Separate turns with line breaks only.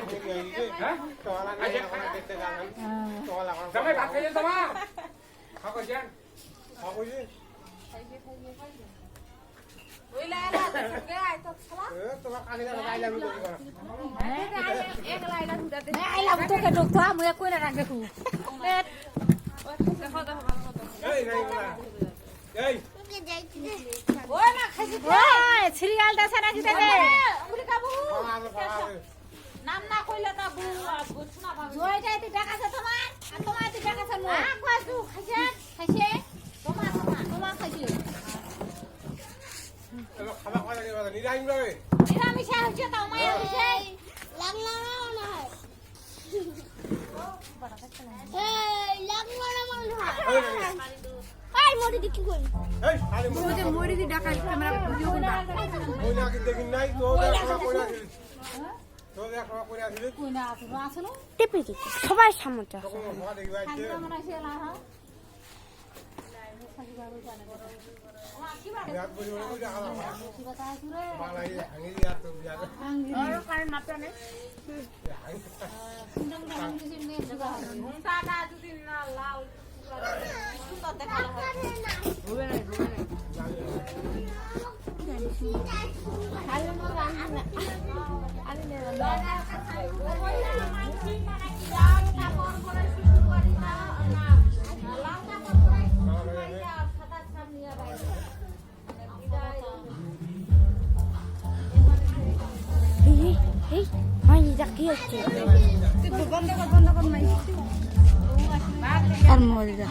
হ্যাঁ জামাই ভাত খাইছেন তোমা খাও কইছেন
সিরিয়াল দেশে নাকি নাম না কইলে তা বুঝনা ভাবে জয় যাইতে দেখাছে তোমার আর তোমার দি দেখাছে মো কইছু খাইছে তোমার খাইছে
চলো খাওয়া খাওয়া লাগে নিরামিষ হবে
নিরামিষ হচ্ছে তো মায়া হচ্ছে লাগলা না হয় এই লাগলা না মনে হয় এই মরি দি কি কই
এই খালি
মরি দি ডাকা ক্যামেরা ভিডিও কোনটা
কইনা কি দেখিন নাই তো কইনা দিলি তো দেখো কইনা দিলি
কইনা আছে না
টিপে দিতে সবাই সামনে
তখন মা দেখবা আইছে
ক্যামেরা ছেলা হ্যাঁ
বিয়াত বলি বলি দেখা না
কি বাতা আছে রে
বালাই হাঙ্গি দিয়া তো বিয়াত
আর কারেন্ট মাপটা নেই সুন্দর সুন্দর কিছু নেই জায়গা ঘন্টা না যদি না লাল সুন্দর দেখা হবে না খালি না রান্না আরে নে
আর মরে যা